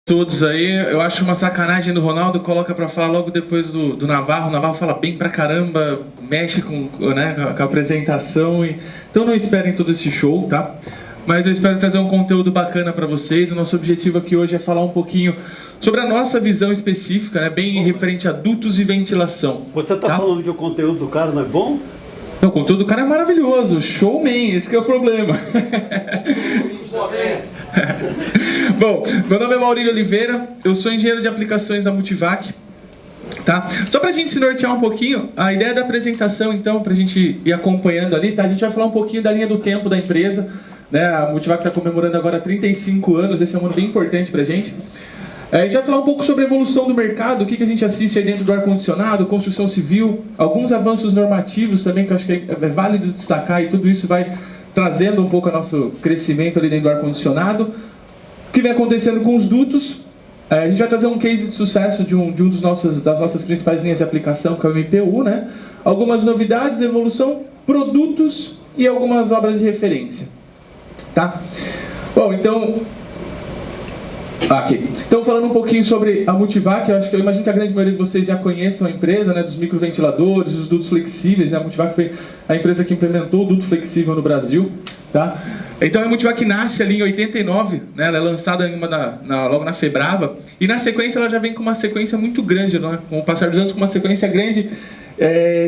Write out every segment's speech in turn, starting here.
Todos aí, eu acho uma sacanagem do Ronaldo, coloca pra falar logo depois do Navarro. O Navarro fala bem pra caramba, mexe né, com a apresentação. Então não esperem todo esse show, tá? Mas eu espero trazer um conteúdo bacana pra vocês. O nosso objetivo aqui hoje é falar um pouquinho sobre a nossa visão específica, né, bem referente a dutos e ventilação. Você tá falando que o conteúdo do cara não é bom? Não, o conteúdo do cara é maravilhoso, showman, esse que é o problema. Bom, meu nome é Maurílio Oliveira, eu sou engenheiro de aplicações da Multivac, tá? Só pra gente se nortear um pouquinho, a ideia da apresentação, então, pra gente ir acompanhando ali, tá? A gente vai falar um pouquinho da linha do tempo da empresa, né? A Multivac tá comemorando agora 35 anos, esse é um ano bem importante pra gente. A gente vai falar um pouco sobre a evolução do mercado, o que a gente assiste aí dentro do ar-condicionado, construção civil, alguns avanços normativos também, que eu acho que é válido destacar, e tudo isso vai trazendo um pouco o nosso crescimento ali dentro do ar-condicionado. O que vem acontecendo com os dutos, a gente vai trazer um case de sucesso de um das nossas principais linhas de aplicação, que é o MPU, né? Algumas novidades, evolução, produtos e algumas obras de referência, tá? Bom, então... Aqui. Então, falando um pouquinho sobre a Multivac, eu imagino que a grande maioria de vocês já conheçam a empresa, né, dos microventiladores, os dutos flexíveis, né? A Multivac foi a empresa que implementou o duto flexível no Brasil, tá? Então a Multivac nasce ali em 89, né? Ela é lançada logo na Febrava, e na sequência ela já vem com uma sequência muito grande, né? Com o passar dos anos, com uma sequência grande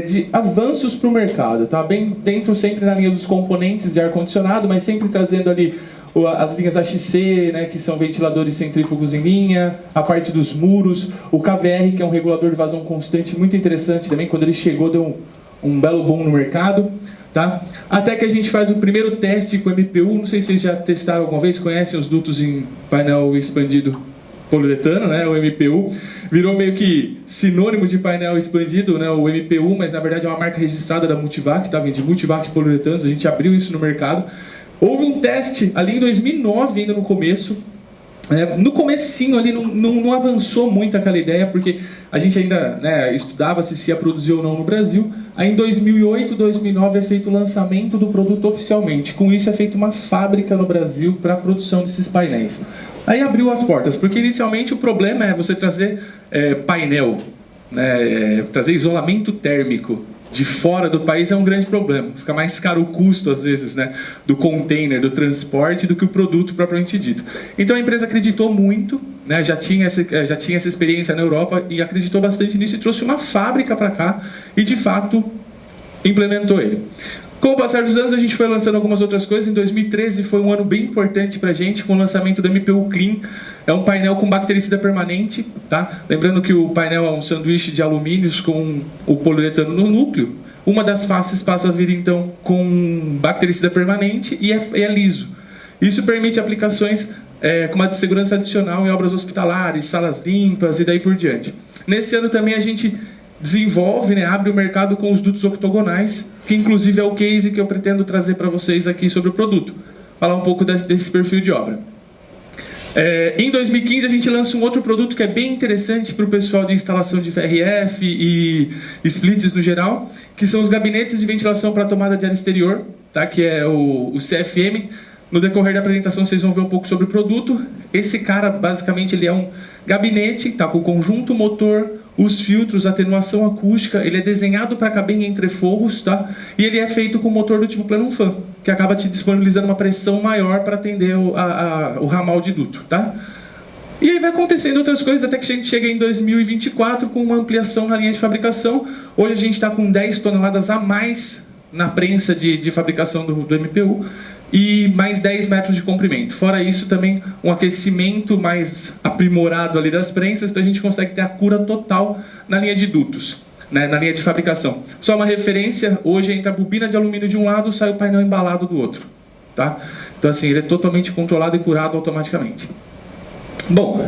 de avanços para o mercado, tá? Bem dentro sempre na linha dos componentes de ar-condicionado, mas sempre trazendo ali as linhas AXC, né, que são ventiladores centrífugos em linha, a parte dos muros, o KVR, que é um regulador de vazão constante muito interessante também, quando ele chegou deu um belo boom no mercado, tá? Até que a gente faz o primeiro teste com o MPU, não sei se vocês já testaram alguma vez, conhecem os dutos em painel expandido poliuretano, né, o MPU, virou meio que sinônimo de painel expandido, né, o MPU, mas na verdade é uma marca registrada da Multivac, tá? Vem de Multivac Poliuretanos, a gente abriu isso no mercado. Houve um teste ali em 2009, ainda no começo. No comecinho ali não avançou muito aquela ideia, porque a gente ainda, né, estudava se ia produzir ou não no Brasil. Aí em 2008, 2009 é feito o lançamento do produto oficialmente. Com isso é feita uma fábrica no Brasil para a produção desses painéis. Aí abriu as portas, porque inicialmente o problema é você trazer painel, né, trazer isolamento térmico de fora do país é um grande problema. Fica mais caro o custo, às vezes, né, do container, do transporte, do que o produto propriamente dito. Então a empresa acreditou muito, né, já tinha essa experiência na Europa e acreditou bastante nisso e trouxe uma fábrica para cá e, de fato, implementou ele. Com o passar dos anos, a gente foi lançando algumas outras coisas. Em 2013 foi um ano bem importante para a gente, com o lançamento do MPU Clean. É um painel com bactericida permanente, tá? Lembrando que o painel é um sanduíche de alumínios com o poliuretano no núcleo. Uma das faces passa a vir, então, com bactericida permanente e é liso. Isso permite aplicações com uma segurança adicional em obras hospitalares, salas limpas e daí por diante. Nesse ano também a gente desenvolve, né, abre o mercado com os dutos octogonais, que inclusive é o case que eu pretendo trazer para vocês aqui sobre o produto. Falar um pouco desse perfil de obra. Em 2015 a gente lança um outro produto que é bem interessante para o pessoal de instalação de VRF e splits no geral, que são os gabinetes de ventilação para tomada de ar exterior, tá? Que é o CFM. No decorrer da apresentação vocês vão ver um pouco sobre o produto. Esse cara, basicamente, ele é um gabinete, tá, com o conjunto motor, os filtros, atenuação acústica, ele é desenhado para caber em entreforros, tá? E ele é feito com motor do tipo Plenum Fan, que acaba te disponibilizando uma pressão maior para atender o ramal de duto, tá? E aí vai acontecendo outras coisas até que a gente chega em 2024 com uma ampliação na linha de fabricação. Hoje a gente está com 10 toneladas a mais na prensa de fabricação do MPU e mais 10 metros de comprimento. Fora isso, também um aquecimento mais aprimorado ali das prensas, então a gente consegue ter a cura total na linha de dutos, né, na linha de fabricação. Só uma referência, hoje entra a bobina de alumínio de um lado, sai o painel embalado do outro, tá? Então assim, ele é totalmente controlado e curado automaticamente. Bom,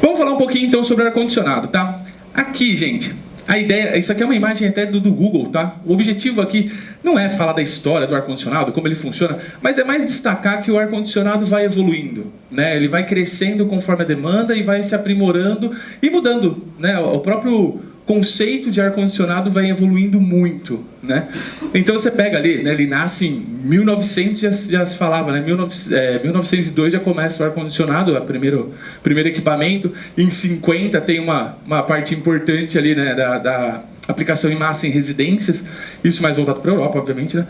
vamos falar um pouquinho então sobre ar-condicionado, tá? Aqui, gente, a ideia, isso aqui é uma imagem até do Google, tá? O objetivo aqui não é falar da história do ar-condicionado, como ele funciona, mas é mais destacar que o ar-condicionado vai evoluindo, né? Ele vai crescendo conforme a demanda e vai se aprimorando e mudando, né? O próprio conceito de ar-condicionado vai evoluindo muito, né? Então você pega ali, né, ele nasce em 1900, já se falava, né? 1902 já começa o ar-condicionado, o primeiro equipamento. Em 50 tem uma parte importante ali, né, da aplicação em massa em residências, isso mais voltado para a Europa, obviamente, né?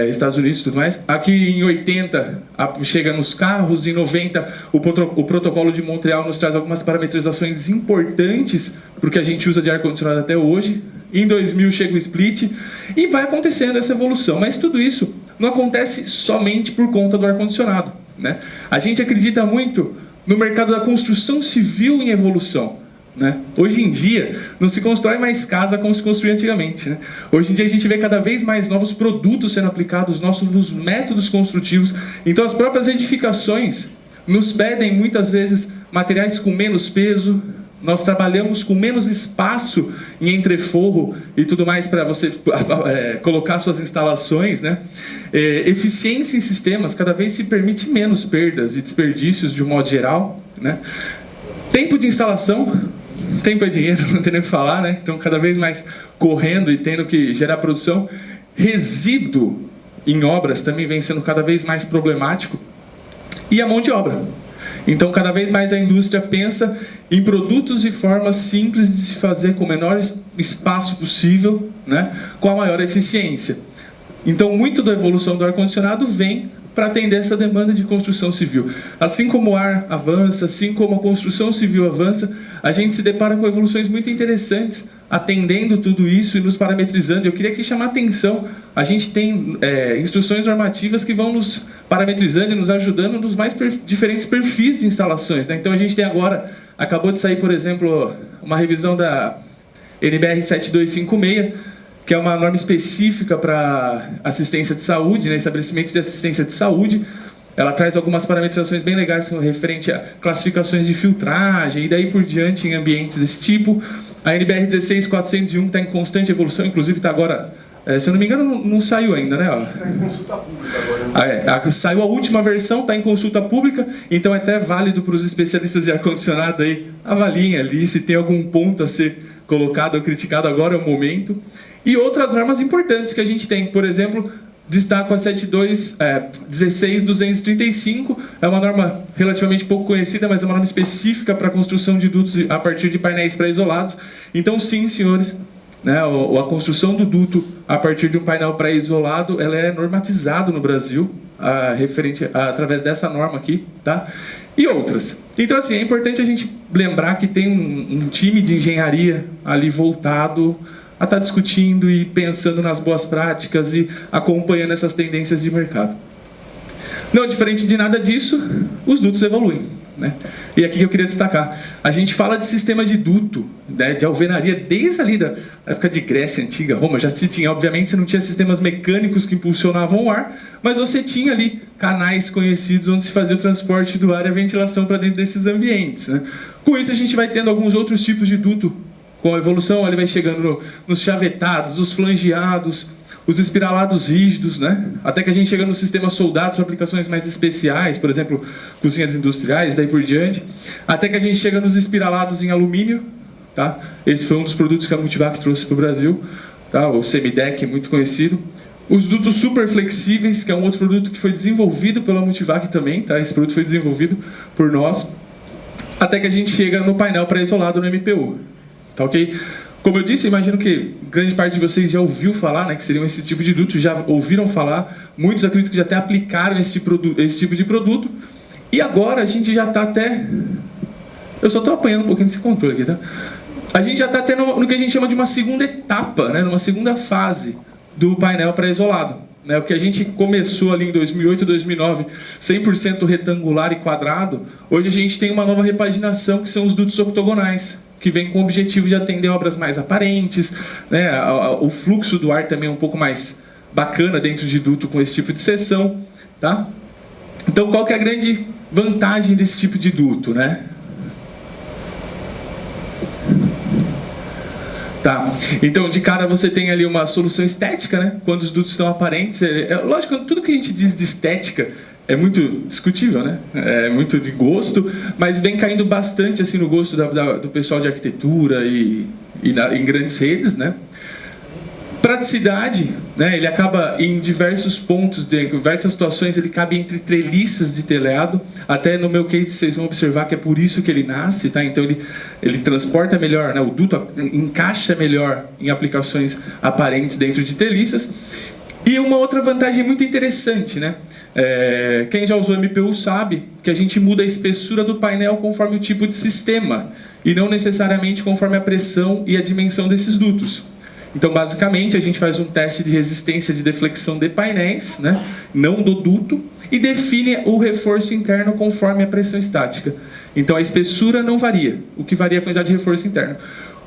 Estados Unidos e tudo mais. Aqui em 80 chega nos carros, em 90 o protocolo de Montreal nos traz algumas parametrizações importantes para o que a gente usa de ar-condicionado até hoje. Em 2000 chega o split e vai acontecendo essa evolução, mas tudo isso não acontece somente por conta do ar-condicionado, né? A gente acredita muito no mercado da construção civil em evolução, né? Hoje em dia não se constrói mais casa como se construía antigamente, né? Hoje em dia a gente vê cada vez mais novos produtos sendo aplicados, novos métodos construtivos. Então as próprias edificações nos pedem muitas vezes materiais com menos peso. Nós trabalhamos com menos espaço em entreforro e tudo mais para você colocar suas instalações, né? Eficiência em sistemas, cada vez se permite menos perdas e desperdícios de um modo geral, né? Tempo de instalação, tempo é dinheiro, não tem nem o que falar, né? Então cada vez mais correndo e tendo que gerar produção. Resíduo em obras também vem sendo cada vez mais problemático. E a mão de obra. Então, cada vez mais a indústria pensa em produtos e formas simples de se fazer com o menor espaço possível, né, com a maior eficiência. Então, muito da evolução do ar-condicionado vem para atender essa demanda de construção civil. Assim como o ar avança, assim como a construção civil avança, a gente se depara com evoluções muito interessantes, atendendo tudo isso e nos parametrizando. Eu queria aqui chamar a atenção, a gente tem instruções normativas que vão nos parametrizando e nos ajudando nos mais diferentes perfis de instalações, né? Então a gente tem agora, acabou de sair, por exemplo, uma revisão da NBR 7256, que é uma norma específica para assistência de saúde, né, estabelecimentos de assistência de saúde. Ela traz algumas parametrizações bem legais referente a classificações de filtragem e daí por diante em ambientes desse tipo. A NBR 16401 está em constante evolução, inclusive está agora, se eu não me engano, não saiu ainda, né? Está em consulta pública agora. Saiu a última versão, está em consulta pública, então é até válido para os especialistas de ar-condicionado aí, avaliem ali se tem algum ponto a ser colocado ou criticado, agora é o momento. E outras normas importantes que a gente tem, por exemplo, destaco a 16235, é uma norma relativamente pouco conhecida, mas é uma norma específica para a construção de dutos a partir de painéis pré-isolados. Então, sim, senhores, né, a construção do duto a partir de um painel pré-isolado, ela é normatizado no Brasil, através dessa norma aqui, tá? E outras. Então, assim, é importante a gente lembrar que tem um time de engenharia ali voltado a estar discutindo e pensando nas boas práticas e acompanhando essas tendências de mercado. Não diferente de nada disso, os dutos evoluem, né? E aqui que eu queria destacar, a gente fala de sistema de duto, né, de alvenaria, desde ali da época de Grécia Antiga, Roma, já se tinha, obviamente você não tinha sistemas mecânicos que impulsionavam o ar, mas você tinha ali canais conhecidos onde se fazia o transporte do ar e a ventilação para dentro desses ambientes, né? Com isso a gente vai tendo alguns outros tipos de duto. Com a evolução, ele vai chegando nos chavetados, os flangeados, os espiralados rígidos, né? Até que a gente chega nos sistemas soldados para aplicações mais especiais, por exemplo, cozinhas industriais, daí por diante. Até que a gente chega nos espiralados em alumínio, tá? Esse foi um dos produtos que a Multivac trouxe para o Brasil, tá? O Semideck, muito conhecido. Os dutos super flexíveis, que é um outro produto que foi desenvolvido pela Multivac também, tá? Esse produto foi desenvolvido por nós. Até que a gente chega no painel pré-isolado no MPU. Tá ok? Como eu disse, imagino que grande parte de vocês já ouviu falar, né, que seriam esse tipo de duto, já ouviram falar, muitos acredito que já até aplicaram esse tipo de produto, e agora a gente já está até... Eu só estou apanhando um pouquinho desse controle aqui, tá? A gente já está tendo no que a gente chama de uma segunda etapa, né, numa segunda fase do painel pré-isolado. Né, o que a gente começou ali em 2008 e 2009, 100% retangular e quadrado, hoje a gente tem uma nova repaginação que são os dutos octogonais, que vem com o objetivo de atender obras mais aparentes, né? O fluxo do ar também é um pouco mais bacana dentro de duto com esse tipo de seção, tá? Então, qual que é a grande vantagem desse tipo de duto, né? Tá, então de cara você tem ali uma solução estética, né? Quando os dutos estão aparentes, lógico, tudo que a gente diz de estética é muito discutível, né? É muito de gosto, mas vem caindo bastante assim no gosto do pessoal de arquitetura e em grandes redes, né? Praticidade, né? Ele acaba em diversos pontos, em diversas situações, ele cabe entre treliças de telhado. Até no meu case, vocês vão observar que é por isso que ele nasce, tá? Então ele transporta melhor, né? O duto encaixa melhor em aplicações aparentes dentro de treliças. E uma outra vantagem muito interessante, né? Quem já usou MPU sabe que a gente muda a espessura do painel conforme o tipo de sistema e não necessariamente conforme a pressão e a dimensão desses dutos. Então, basicamente, a gente faz um teste de resistência de deflexão de painéis, né? Não do duto, e define o reforço interno conforme a pressão estática. Então, a espessura não varia, o que varia é a quantidade de reforço interno.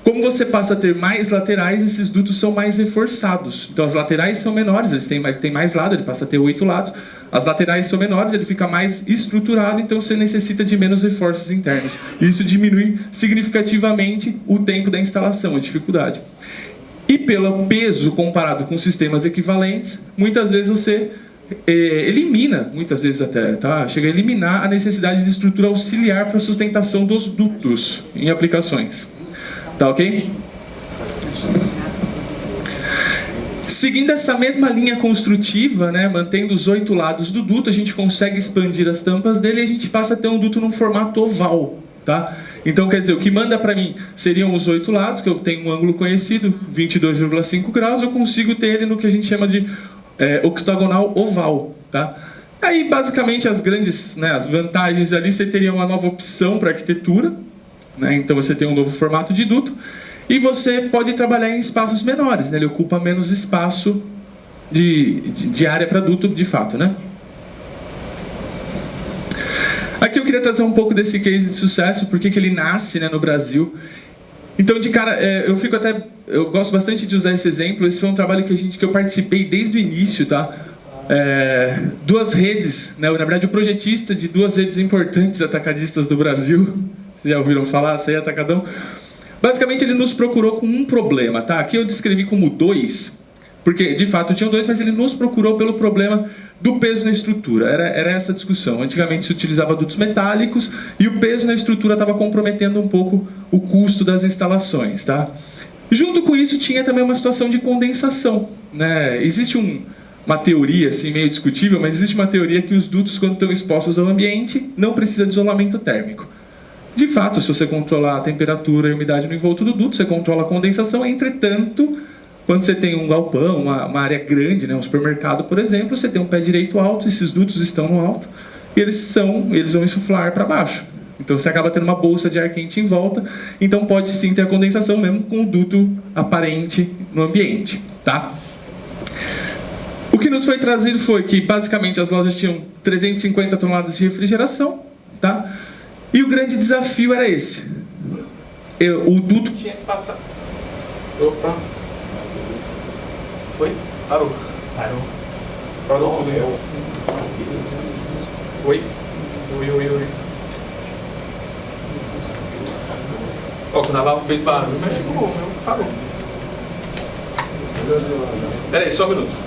Como você passa a ter mais laterais, esses dutos são mais reforçados. Então, as laterais são menores, eles têm mais lado, ele passa a ter 8 lados. As laterais são menores, ele fica mais estruturado, então você necessita de menos reforços internos. Isso diminui significativamente o tempo da instalação, a dificuldade. E pelo peso comparado com sistemas equivalentes, muitas vezes você elimina, muitas vezes até, tá? Chega a eliminar a necessidade de estrutura auxiliar para a sustentação dos dutos em aplicações. Tá ok? Seguindo essa mesma linha construtiva, né, mantendo os 8 lados do duto, a gente consegue expandir as tampas dele e a gente passa a ter um duto num formato oval, tá? Então, quer dizer, o que manda para mim seriam os 8 lados, que eu tenho um ângulo conhecido, 22,5 graus, eu consigo ter ele no que a gente chama de octogonal oval, tá? Aí, basicamente, as grandes, né, as vantagens ali, você teria uma nova opção para arquitetura, né? Então, você tem um novo formato de duto, e você pode trabalhar em espaços menores, né? Ele ocupa menos espaço de área para duto, de fato, né? Aqui eu queria trazer um pouco desse case de sucesso, porque que ele nasce, né, no Brasil. Então, de cara, eu gosto bastante de usar esse exemplo. Esse foi um trabalho que eu participei desde o início, tá? Duas redes, né? Na verdade, o projetista de 2 redes importantes atacadistas do Brasil. Vocês já ouviram falar? Isso aí, Atacadão. Basicamente, ele nos procurou com um problema, tá? Aqui eu descrevi como 2, porque, de fato, tinham 2, mas ele nos procurou pelo problema do peso na estrutura. Era essa a discussão. Antigamente se utilizava dutos metálicos e o peso na estrutura estava comprometendo um pouco o custo das instalações, tá? Junto com isso tinha também uma situação de condensação, né? Existe uma teoria, assim, meio discutível, mas existe uma teoria que os dutos, quando estão expostos ao ambiente, não precisam de isolamento térmico. De fato, se você controlar a temperatura e a umidade no envolto do duto, você controla a condensação. Entretanto, quando você tem um galpão, uma área grande, né, um supermercado, por exemplo, você tem um pé direito alto, esses dutos estão no alto, e eles vão insuflar para baixo. Então você acaba tendo uma bolsa de ar quente em volta, então pode sim ter a condensação mesmo com o duto aparente no ambiente, tá? O que nos foi trazido foi que, basicamente, as lojas tinham 350 toneladas de refrigeração, tá? E o grande desafio era esse. O duto tinha que passar... Opa! Foi? Parou. Parou tudo. Oi? Oi. Ó, o naval fez barulho, mas ficou, parou. Pera aí, só um minuto.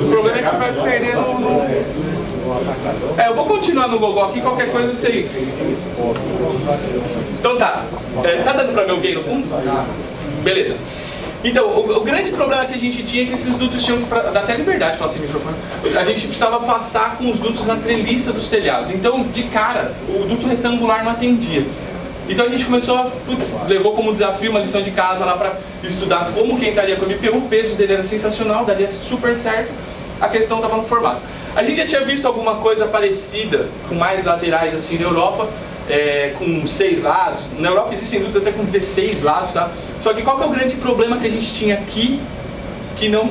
O problema é que vai perder eu vou continuar no Gogó aqui, qualquer coisa vocês... Então tá. Tá dando pra me ouvir aí no fundo? Beleza. Então, o grande problema que a gente tinha é que esses dutos tinham que... Dá até liberdade de falar assim, microfone. A gente precisava passar com os dutos na treliça dos telhados. Então, de cara, o duto retangular não atendia. Então a gente começou levou como desafio uma lição de casa lá para estudar como que entraria com o MPU. O peso dele era sensacional, daria super certo. A questão estava no formato. A gente já tinha visto alguma coisa parecida, com mais laterais assim na Europa, com 6 lados. Na Europa existem dutos até com 16 lados, tá? Só que qual que é o grande problema que a gente tinha aqui, que não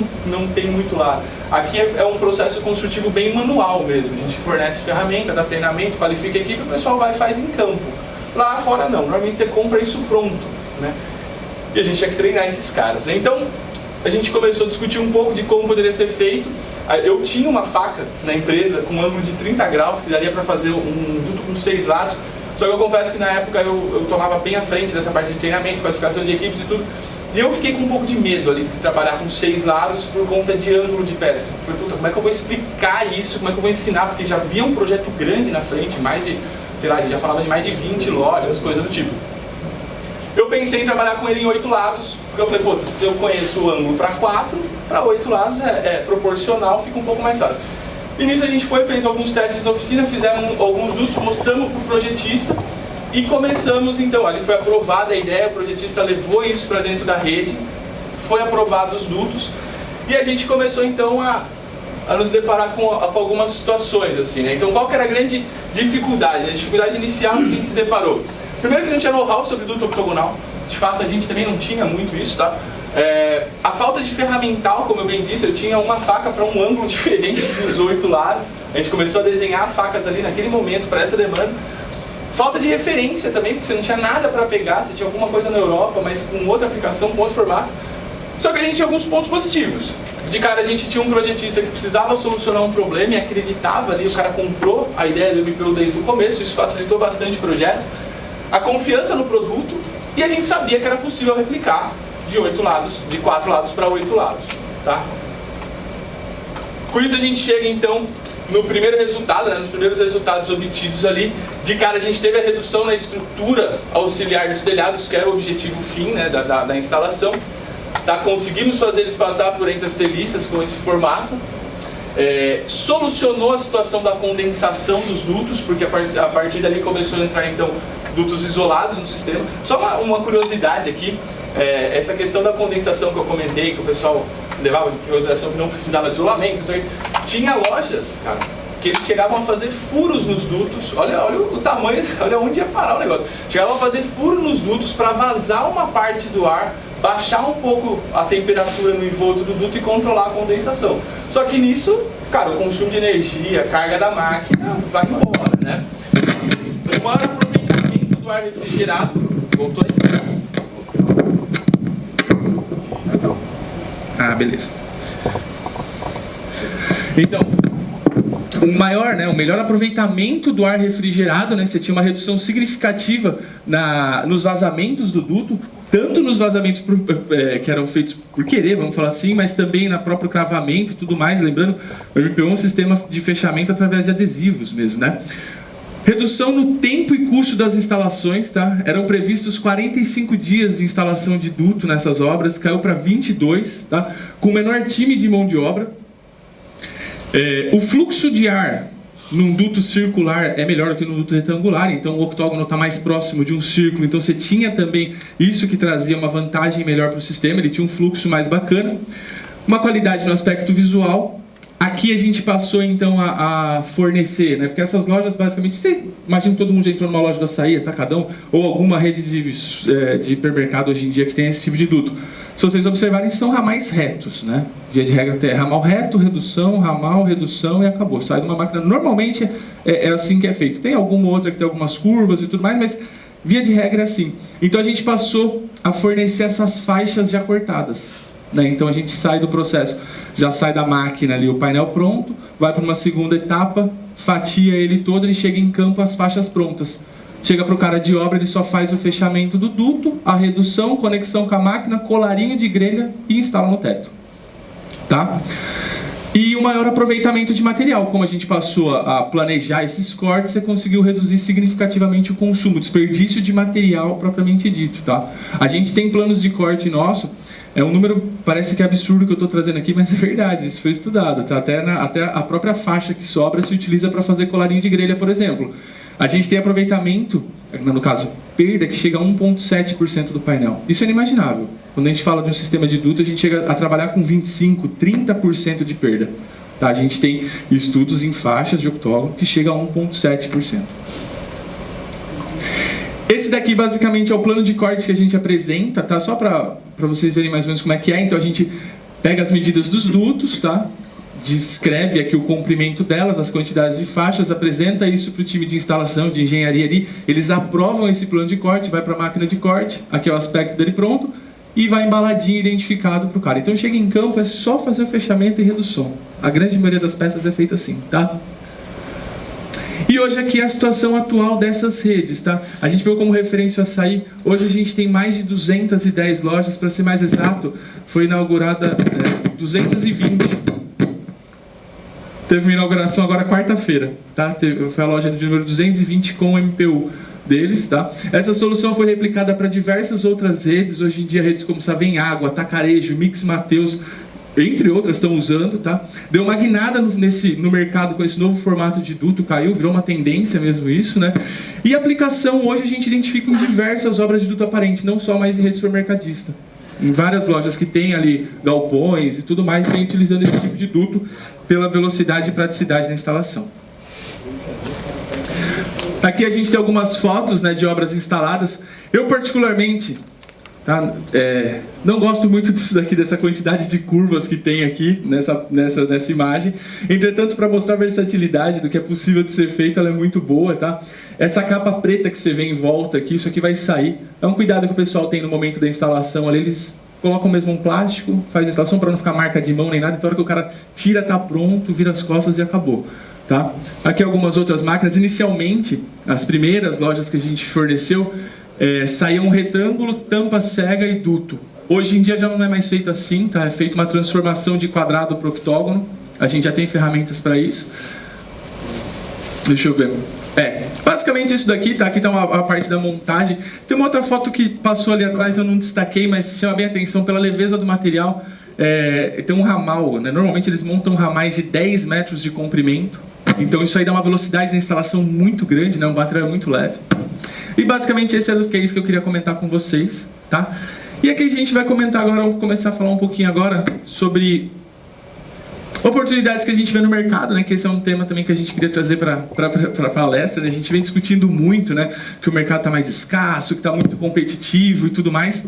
tem muito lá? Aqui é um processo construtivo bem manual mesmo. A gente fornece ferramenta, dá treinamento, qualifica a equipe, o pessoal vai e faz em campo. Lá fora não, normalmente você compra isso pronto, né? E a gente tinha que treinar esses caras. Então, a gente começou a discutir um pouco de como poderia ser feito. Eu tinha uma faca na empresa com um ângulo de 30 graus, que daria para fazer um duto com 6 lados. Só que eu confesso que na época eu tomava bem à frente dessa parte de treinamento, qualificação de equipes e tudo. E eu fiquei com um pouco de medo ali de trabalhar com 6 lados por conta de ângulo de peça. Falei, puta, como é que eu vou explicar isso? Como é que eu vou ensinar? Porque já havia um projeto grande na frente, mais de, sei lá, a gente já falava de mais de 20 lojas, coisa do tipo. Eu pensei em trabalhar com ele em 8 lados, porque eu falei, pô, se eu conheço o ângulo para 4, para 8 lados é proporcional, fica um pouco mais fácil. E nisso a gente fez alguns testes na oficina, fizemos alguns dutos, mostramos para o projetista e começamos então. Ali foi aprovada a ideia, o projetista levou isso para dentro da rede, foi aprovado os dutos e a gente começou então a nos deparar com algumas situações assim, né? Então qual que era a grande dificuldade? A dificuldade inicial que a gente se deparou. Primeiro que não tinha know-how sobre duto octogonal, de fato a gente também não tinha muito isso, tá? A falta de ferramental, como eu bem disse, eu tinha uma faca para um ângulo diferente dos 8 lados, a gente começou a desenhar facas ali naquele momento para essa demanda. Falta de referência também, porque você não tinha nada para pegar, você tinha alguma coisa na Europa, mas com outra aplicação, com outro formato. Só que a gente tinha alguns pontos positivos. De cara a gente tinha um projetista que precisava solucionar um problema e acreditava ali, o cara comprou a ideia do MPU desde o começo, isso facilitou bastante o projeto. A confiança no produto e a gente sabia que era possível replicar de 8 lados, de 4 lados para 8 lados, tá? Com isso a gente chega então no primeiro resultado, né, nos primeiros resultados obtidos ali. De cara a gente teve a redução na estrutura auxiliar dos telhados, que era o objetivo fim, né, da instalação. Tá? Conseguimos fazer eles passar por entre as treliças com esse formato. Solucionou a situação da condensação dos dutos, porque a partir dali começou a entrar então dutos isolados no sistema. Só uma curiosidade aqui, essa questão da condensação que eu comentei, que o pessoal levava de consideração que não precisava de isolamento, tinha lojas, cara, que eles chegavam a fazer furos nos dutos. Olha o tamanho, olha onde ia parar o negócio. Chegavam a fazer furo nos dutos para vazar uma parte do ar, baixar um pouco a temperatura no envolto do duto e controlar a condensação. Só que nisso, cara, o consumo de energia, a carga da máquina vai embora, né? O maior aproveitamento do ar refrigerado, voltou aí? Ah, beleza. Então, o melhor aproveitamento do ar refrigerado, né? Você tinha uma redução significativa nos vazamentos do duto, tanto nos vazamentos que eram feitos por querer, vamos falar assim, mas também na próprio cravamento e tudo mais. Lembrando, o MPU é um sistema de fechamento através de adesivos mesmo, né? Redução no tempo e custo das instalações, tá? Eram previstos 45 dias de instalação de duto nessas obras, caiu para 22, tá? Com menor time de mão de obra. O fluxo de ar num duto circular é melhor que no duto retangular, então o octógono está mais próximo de um círculo, então você tinha também isso que trazia uma vantagem melhor para o sistema, ele tinha um fluxo mais bacana. Uma qualidade no aspecto visual. Aqui a gente passou então a fornecer, né? Porque essas lojas basicamente, você imagina que todo mundo já entrou numa loja do Açaí, Atacadão, ou alguma rede de hipermercado hoje em dia que tem esse tipo de duto. Se vocês observarem, são ramais retos, né? Via de regra tem ramal reto, redução, ramal, redução e acabou. Sai de uma máquina, normalmente é assim que é feito. Tem alguma outra que tem algumas curvas e tudo mais, mas via de regra é assim. Então a gente passou a fornecer essas faixas já cortadas. Então a gente sai do processo, já sai da máquina ali o painel pronto, vai para uma segunda etapa, fatia ele todo, ele chega em campo as faixas prontas. Chega para o cara de obra, ele só faz o fechamento do duto, a redução, conexão com a máquina, colarinho de grelha e instala no teto. Tá? E o maior aproveitamento de material, como a gente passou a planejar esses cortes, você conseguiu reduzir significativamente o consumo, o desperdício de material propriamente dito. Tá? A gente tem planos de corte nosso. É um número, parece que é absurdo que eu estou trazendo aqui, mas é verdade, isso foi estudado, tá? Até a própria faixa que sobra se utiliza para fazer colarinho de grelha, por exemplo. A gente tem aproveitamento, no caso, perda, que chega a 1,7% do painel. Isso é inimaginável. Quando a gente fala de um sistema de duto, a gente chega a trabalhar com 25%, 30% de perda. Tá? A gente tem estudos em faixas de octógono que chega a 1,7%. Esse daqui basicamente é o plano de corte que a gente apresenta, tá? Só para vocês verem mais ou menos como é que é. Então a gente pega as medidas dos dutos, tá? Descreve aqui o comprimento delas, as quantidades de faixas, apresenta isso para o time de instalação, de engenharia ali. Eles aprovam esse plano de corte, vai para a máquina de corte, aqui é o aspecto dele pronto, e vai embaladinho, identificado para o cara. Então chega em campo, é só fazer o fechamento e redução. A grande maioria das peças é feita assim, tá? E E hoje aqui é a situação atual dessas redes, tá? A gente pegou como referência o Açaí. Hoje a gente tem mais de 210 lojas, para ser mais exato, foi inaugurada 220. Teve uma inauguração agora quarta-feira, tá? Foi a loja de número 220 com o MPU deles, tá? Essa solução foi replicada para diversas outras redes. Hoje em dia, redes como Savem Água, Tacarejo, Mix Mateus, entre outras, estão usando, tá? Deu uma guinada no mercado com esse novo formato de duto, caiu, virou uma tendência mesmo isso, né? E aplicação, hoje a gente identifica em diversas obras de duto aparente, não só mais em rede supermercadista. Em várias lojas que tem ali galpões e tudo mais, vem utilizando esse tipo de duto pela velocidade e praticidade na instalação. Aqui a gente tem algumas fotos, né, de obras instaladas. Eu particularmente... Tá? Não gosto muito disso daqui, dessa quantidade de curvas que tem aqui nessa imagem. Entretanto, para mostrar a versatilidade do que é possível de ser feito, ela é muito boa, tá? Essa capa preta que você vê em volta aqui, isso aqui vai sair. É um cuidado que o pessoal tem no momento da instalação ali. Eles colocam mesmo um plástico, faz a instalação para não ficar marca de mão nem nada. Então, a hora que o cara tira, tá pronto, vira as costas e acabou. Tá? Aqui algumas outras máquinas. Inicialmente, as primeiras lojas que a gente forneceu, saía um retângulo, tampa cega e duto. Hoje em dia já não é mais feito assim, tá? É feita uma transformação de quadrado para octógono. A gente já tem ferramentas para isso. Deixa eu ver. Basicamente isso daqui, tá? Aqui está a parte da montagem. Tem uma outra foto que passou ali atrás, eu não destaquei, mas chama bem a atenção pela leveza do material. Tem um ramal, né? Normalmente eles montam ramais de 10 metros de comprimento. Então isso aí dá uma velocidade na instalação muito grande, né? Um material muito leve. E basicamente esse era o case que eu queria comentar com vocês, tá? E aqui a gente vai comentar agora, vamos começar a falar um pouquinho agora sobre oportunidades que a gente vê no mercado, né? Que esse é um tema também que a gente queria trazer para a palestra, né? A gente vem discutindo muito, né? Que o mercado está mais escasso, que está muito competitivo e tudo mais.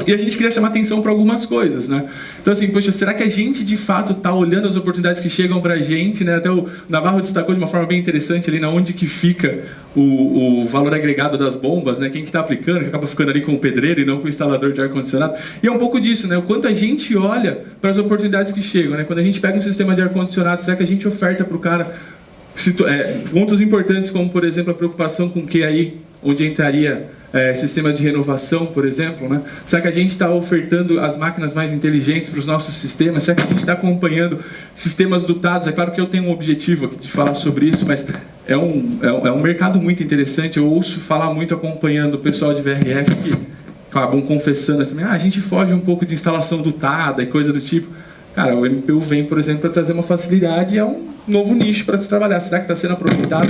E a gente queria chamar atenção para algumas coisas, né? Então assim, poxa, será que a gente de fato está olhando as oportunidades que chegam para a gente, né? Até o Navarro destacou de uma forma bem interessante ali na onde que fica o valor agregado das bombas, né? Quem que está aplicando, que acaba ficando ali com o pedreiro e não com o instalador de ar-condicionado. E é um pouco disso, né? O quanto a gente olha para as oportunidades que chegam, né? Quando a gente pega um sistema de ar-condicionado, será que a gente oferta para o cara pontos importantes como, por exemplo, a preocupação com que aí, onde entraria sistemas de renovação, por exemplo, né? Será que a gente está ofertando as máquinas mais inteligentes para os nossos sistemas? Será que a gente está acompanhando sistemas dotados? É claro que eu tenho um objetivo aqui de falar sobre isso, mas é um mercado muito interessante. Eu ouço falar muito acompanhando o pessoal de VRF que acabam confessando assim, a gente foge um pouco de instalação dotada e coisa do tipo. Cara, o MPU vem, por exemplo, para trazer uma facilidade e é um novo nicho para se trabalhar. Será que está sendo aproveitado?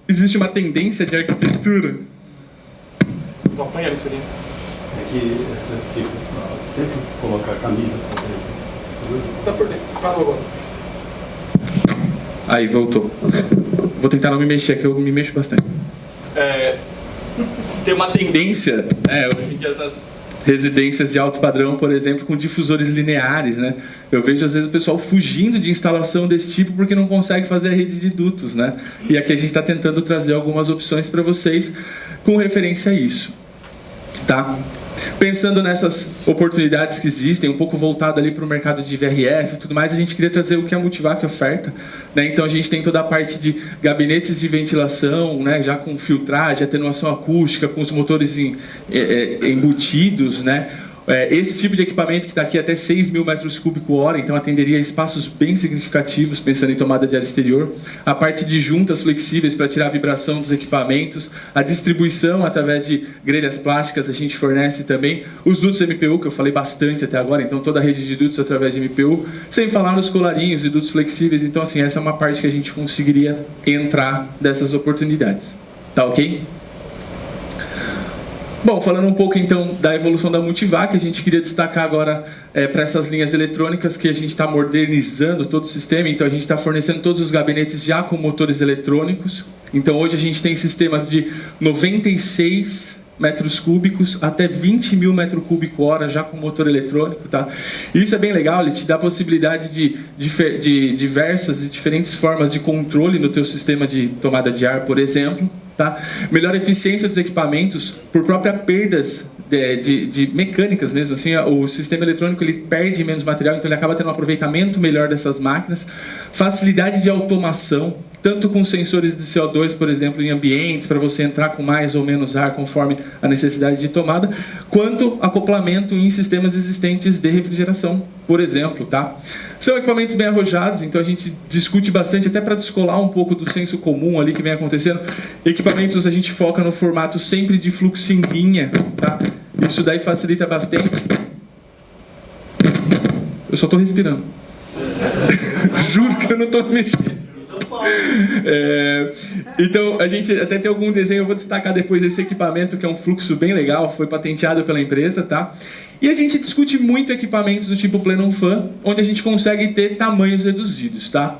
Existe uma tendência de arquitetura? Não, apanha no seria. É que essa tipo, tenta colocar a camisa para dentro. Tá por dentro, parou agora. Aí, voltou. Vou tentar não me mexer, que eu me mexo bastante. Tem uma tendência, hoje em dia nas residências de alto padrão, por exemplo, com difusores lineares, né? Eu vejo às vezes o pessoal fugindo de instalação desse tipo porque não consegue fazer a rede de dutos, né? E aqui a gente está tentando trazer algumas opções para vocês com referência a isso, tá? Pensando nessas oportunidades que existem, um pouco voltado ali para o mercado de VRF e tudo mais, a gente queria trazer o que a Multivac oferta, né? Então a gente tem toda a parte de gabinetes de ventilação, né? Já com filtragem, atenuação acústica, com os motores embutidos, né? Esse tipo de equipamento que está aqui até 6.000 metros cúbicos hora, então atenderia a espaços bem significativos, pensando em tomada de ar exterior. A parte de juntas flexíveis para tirar a vibração dos equipamentos, a distribuição através de grelhas plásticas a gente fornece também. Os dutos MPU, que eu falei bastante até agora, então toda a rede de dutos através de MPU, sem falar nos colarinhos e dutos flexíveis. Então assim, essa é uma parte que a gente conseguiria entrar dessas oportunidades. Tá ok? Bom, falando um pouco então da evolução da Multivac, a gente queria destacar agora para essas linhas eletrônicas que a gente está modernizando todo o sistema, então a gente está fornecendo todos os gabinetes já com motores eletrônicos. Então hoje a gente tem sistemas de 96 metros cúbicos até 20.000 metros cúbicos hora já com motor eletrônico, tá? E isso é bem legal, ele te dá a possibilidade de diversas e diferentes formas de controle no teu sistema de tomada de ar, por exemplo. Tá? Melhor eficiência dos equipamentos por próprias perdas de mecânicas mesmo, assim, o sistema eletrônico ele perde menos material, então ele acaba tendo um aproveitamento melhor dessas máquinas, facilidade de automação, tanto com sensores de CO2, por exemplo, em ambientes, para você entrar com mais ou menos ar conforme a necessidade de tomada, quanto acoplamento em sistemas existentes de refrigeração, por exemplo, tá? São equipamentos bem arrojados, então a gente discute bastante, até para descolar um pouco do senso comum ali que vem acontecendo. Equipamentos a gente foca no formato sempre de fluxo em linha, tá? Isso daí facilita bastante. Eu só estou respirando. Juro que eu não estou mexendo. Então, a gente até tem algum desenho, eu vou destacar depois esse equipamento, que é um fluxo bem legal, foi patenteado pela empresa, tá? E a gente discute muito equipamentos do tipo Plenum Fan, onde a gente consegue ter tamanhos reduzidos, tá?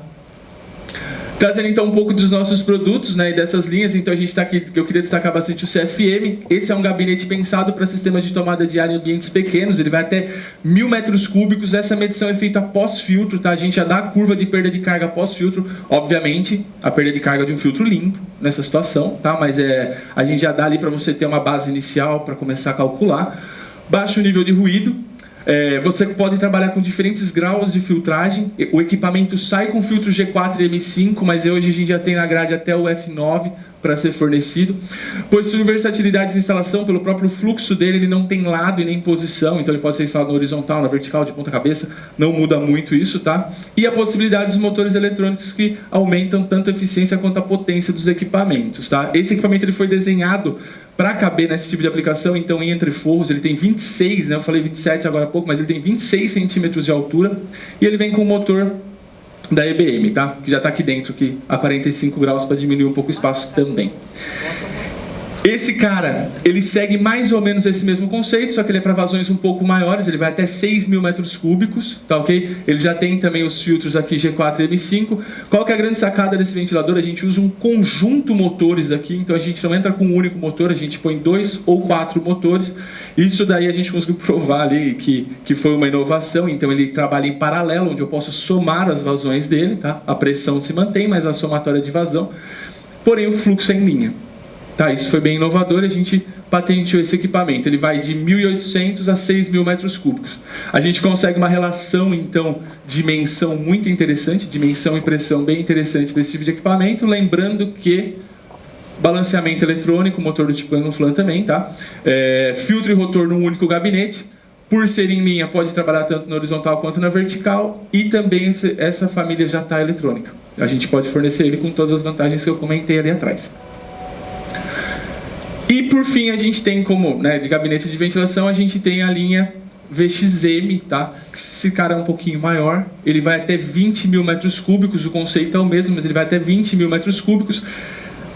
Trazendo então um pouco dos nossos produtos, né, e dessas linhas, então a gente está aqui, eu queria destacar bastante o CFM. Esse é um gabinete pensado para sistemas de tomada de ar em ambientes pequenos, ele vai até 1000 metros cúbicos, essa medição é feita pós-filtro, tá? A gente já dá a curva de perda de carga pós-filtro, obviamente a perda de carga de um filtro limpo nessa situação, tá? Mas a gente já dá ali para você ter uma base inicial para começar a calcular. Baixo nível de ruído. Você pode trabalhar com diferentes graus de filtragem. O equipamento sai com filtro G4 e M5, mas hoje a gente já tem na grade até o F9 para ser fornecido. Possui versatilidade de instalação, pelo próprio fluxo dele, ele não tem lado e nem posição, então ele pode ser instalado na horizontal, na vertical, de ponta cabeça, não muda muito isso, tá? E a possibilidade dos motores eletrônicos que aumentam tanto a eficiência quanto a potência dos equipamentos, tá? Esse equipamento ele foi desenhado para caber nesse tipo de aplicação, então em entreforros ele tem 26, né? Eu falei 27 agora há pouco, mas ele tem 26 centímetros de altura e ele vem com um motor da EBM, tá? Que já está aqui dentro, aqui, a 45 graus para diminuir um pouco o espaço também. Esse cara, ele segue mais ou menos esse mesmo conceito, só que ele é para vazões um pouco maiores, ele vai até 6.000 metros cúbicos, tá ok? Ele já tem também os filtros aqui G4 e M5. Qual que é a grande sacada desse ventilador? A gente usa um conjunto motores aqui, então a gente não entra com um único motor, a gente põe 2 ou 4 motores. Isso daí a gente conseguiu provar ali que foi uma inovação, então ele trabalha em paralelo, onde eu posso somar as vazões dele, tá? A pressão se mantém, mas a somatória de vazão, porém o fluxo é em linha. Tá, isso foi bem inovador e a gente patenteou esse equipamento. Ele vai de 1.800 a 6.000 metros cúbicos. A gente consegue uma relação, então, dimensão muito interessante, dimensão e pressão bem interessante para esse tipo de equipamento. Lembrando que balanceamento eletrônico, motor do tipo Plenum Fan também, tá? Filtro e rotor num único gabinete. Por ser em linha, pode trabalhar tanto na horizontal quanto na vertical. E também essa família já está eletrônica. A gente pode fornecer ele com todas as vantagens que eu comentei ali atrás. E por fim a gente tem como, né, de gabinete de ventilação, a gente tem a linha VXM, tá? Esse cara é um pouquinho maior, ele vai até 20.000 metros cúbicos, o conceito é o mesmo, mas ele vai até 20.000 metros cúbicos.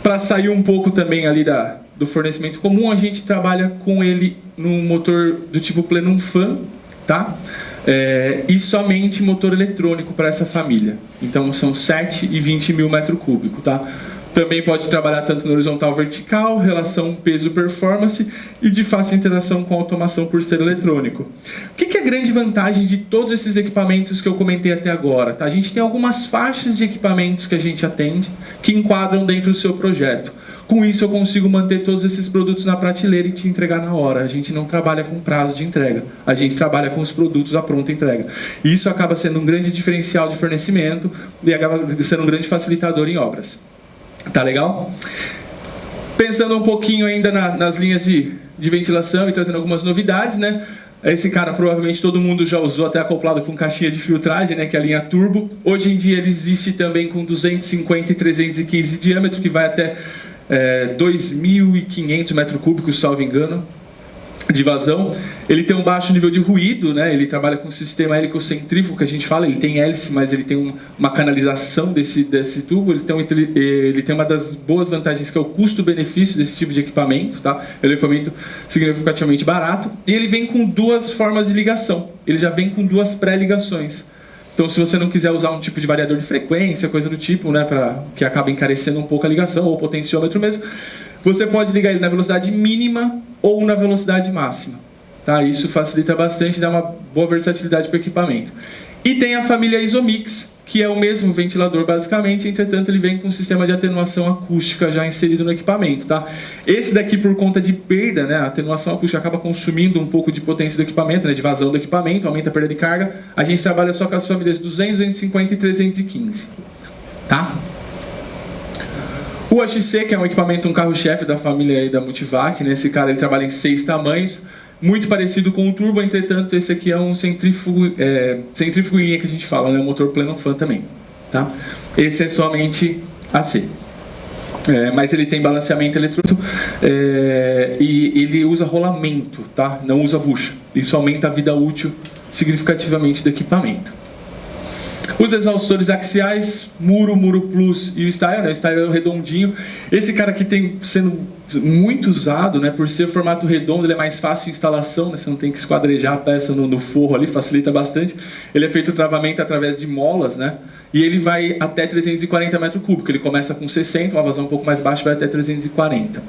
Para sair um pouco também ali do fornecimento comum, a gente trabalha com ele num motor do tipo Plenum Fan, tá? E somente motor eletrônico para essa família. Então são 7 e 20.000 metros cúbicos, tá? Também pode trabalhar tanto no horizontal vertical, relação peso-performance e de fácil interação com automação por ser eletrônico. O que é a grande vantagem de todos esses equipamentos que eu comentei até agora? Tá? A gente tem algumas faixas de equipamentos que a gente atende que enquadram dentro do seu projeto. Com isso eu consigo manter todos esses produtos na prateleira e te entregar na hora. A gente não trabalha com prazo de entrega, a gente trabalha com os produtos à pronta entrega. Isso acaba sendo um grande diferencial de fornecimento e acaba sendo um grande facilitador em obras. Tá legal? Pensando um pouquinho ainda nas linhas de ventilação e trazendo algumas novidades, né? Esse cara provavelmente todo mundo já usou, até acoplado com caixinha de filtragem, né? Que é a linha Turbo. Hoje em dia ele existe também com 250 e 315 de diâmetro, que vai até 2.500 metros cúbicos, salvo engano, de vazão. Ele tem um baixo nível de ruído, né? Ele trabalha com um sistema helicocentrífugo, que a gente fala, ele tem hélice, mas ele tem uma canalização desse tubo. Ele tem uma das boas vantagens, que é o custo-benefício desse tipo de equipamento, tá? É um equipamento significativamente barato. E ele vem com 2 formas de ligação. Ele já vem com 2 pré-ligações. Então, se você não quiser usar um tipo de variador de frequência, coisa do tipo, né, que acaba encarecendo um pouco a ligação, ou potenciômetro mesmo, você pode ligar ele na velocidade mínima ou na velocidade máxima. Tá? Isso facilita bastante e dá uma boa versatilidade para o equipamento. E tem a família Isomix, que é o mesmo ventilador basicamente, entretanto ele vem com um sistema de atenuação acústica já inserido no equipamento. Tá? Esse daqui, por conta de perda, né, a atenuação acústica acaba consumindo um pouco de potência do equipamento, né, de vazão do equipamento, aumenta a perda de carga. A gente trabalha só com as famílias 200, 250 e 315. Tá? O AXC, que é um equipamento, um carro-chefe da família aí da Multivac, né? Esse cara ele trabalha em 6 tamanhos, muito parecido com o turbo, entretanto esse aqui é um centrífugo em linha que a gente fala, né? Um motor pleno fan também, tá? Esse é somente AC. Mas ele tem balanceamento eletrônico e ele usa rolamento, tá? Não usa bucha. Isso aumenta a vida útil significativamente do equipamento. Os exaustores axiais, Muro Plus e o Style, né? O Style é o redondinho. Esse cara aqui tem sendo muito usado, né? Por ser formato redondo, ele é mais fácil de instalação, né? Você não tem que esquadrejar a peça no forro ali, facilita bastante. Ele é feito travamento através de molas, né? E ele vai até 340 metros cúbicos. Ele começa com 60, uma vazão um pouco mais baixa, vai até 340.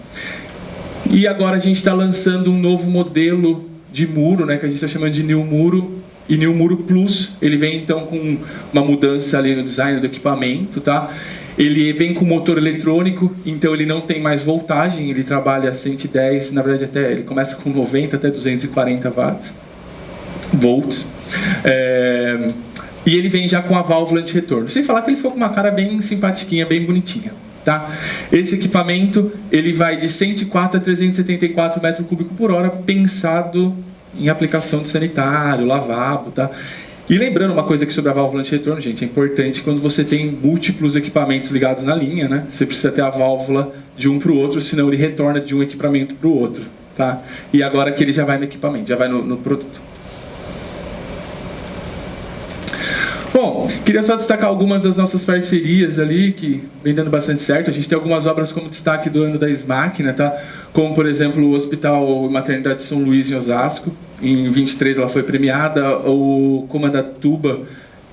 E agora a gente está lançando um novo modelo de muro, né? Que a gente está chamando de New Muro e New Muro Plus. Ele vem então com uma mudança ali no design do equipamento, tá? Ele vem com motor eletrônico, então ele não tem mais voltagem, ele trabalha a 110, na verdade até ele começa com 90 até 240 volts. E ele vem já com a válvula de retorno. Sem falar que ele ficou com uma cara bem simpatiquinha, bem bonitinha, tá? Esse equipamento, ele vai de 104 a 374 metros cúbicos por hora, pensado em aplicação de sanitário, lavabo, tá? E lembrando uma coisa aqui sobre a válvula de retorno, gente, é importante quando você tem múltiplos equipamentos ligados na linha, né? Você precisa ter a válvula de um para o outro, senão ele retorna de um equipamento para o outro, tá? E agora que ele já vai no equipamento, já vai no produto. Bom, queria só destacar algumas das nossas parcerias ali, que vem dando bastante certo. A gente tem algumas obras como destaque do ano da SMAC, né, tá? Como, por exemplo, o Hospital Maternidade de São Luís, em Osasco. Em 23 ela foi premiada, o Comandatuba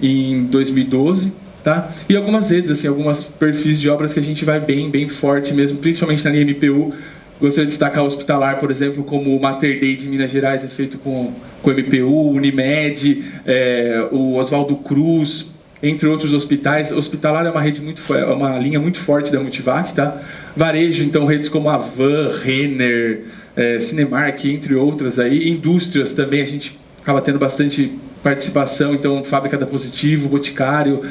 em 2012, tá? E algumas redes, assim, algumas perfis de obras que a gente vai bem forte mesmo, principalmente na linha MPU. Gostaria de destacar o hospitalar, por exemplo, como o Mater Dei de Minas Gerais, é feito com MPU, Unimed, o Oswaldo Cruz, entre outros hospitais. Hospitalar é uma rede uma linha muito forte da Multivac, tá? Varejo, então, redes como a Van, Renner, Cinemark, entre outras aí. Indústrias também, a gente acaba tendo bastante participação, então Fábrica da Positivo, Boticário,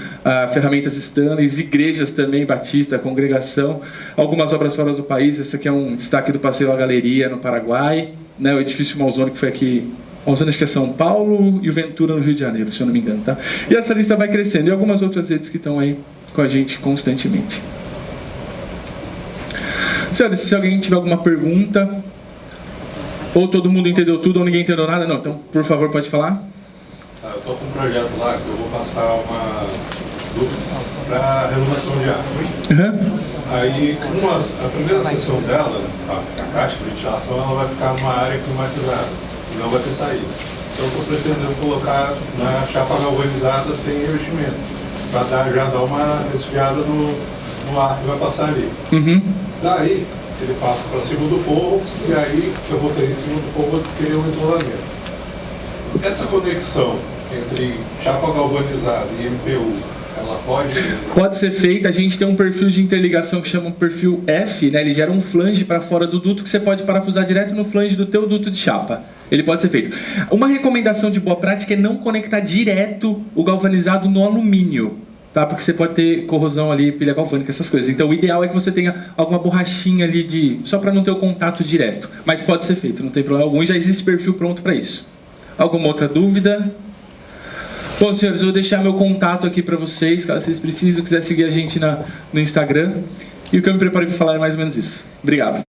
Ferramentas Stanley, igrejas também, Batista, Congregação, algumas obras fora do país. Esse aqui é um destaque do Passeio à Galeria no Paraguai, né? O edifício Malzone, que foi aqui, Malzone acho que é São Paulo, e o Ventura no Rio de Janeiro, se eu não me engano, tá? E essa lista vai crescendo, e algumas outras redes que estão aí com a gente constantemente. Senhores, se alguém tiver alguma pergunta, ou todo mundo entendeu tudo, ou ninguém entendeu nada, não, então, por favor, pode falar. Eu estou com um projeto lá que eu vou passar uma dúvida para renovação de água. Aí, a primeira sessão dela, a caixa de ventilação, ela vai ficar numa área climatizada, não vai ter saída. Então, eu estou pretendendo colocar na chapa galvanizada sem revestimento, para já dar uma resfriada no ar que vai passar ali. Daí, ele passa para cima do forro, e aí que eu vou ter em cima do forro, vou ter um isolamento. Essa conexão entre chapa galvanizada e MPU, ela pode ser feita. A gente tem um perfil de interligação que chama perfil F, né? Ele gera um flange para fora do duto que você pode parafusar direto no flange do teu duto de chapa. Ele pode ser feito. Uma recomendação de boa prática é não conectar direto o galvanizado no alumínio, tá? Porque você pode ter corrosão ali, pilha galvânica, essas coisas. Então o ideal é que você tenha alguma borrachinha ali só para não ter o contato direto. Mas pode ser feito, não tem problema algum. Já existe perfil pronto para isso. Alguma outra dúvida? Bom, senhores, eu vou deixar meu contato aqui para vocês, caso vocês precisem, quiser seguir a gente no Instagram. E o que eu me preparei para falar é mais ou menos isso. Obrigado.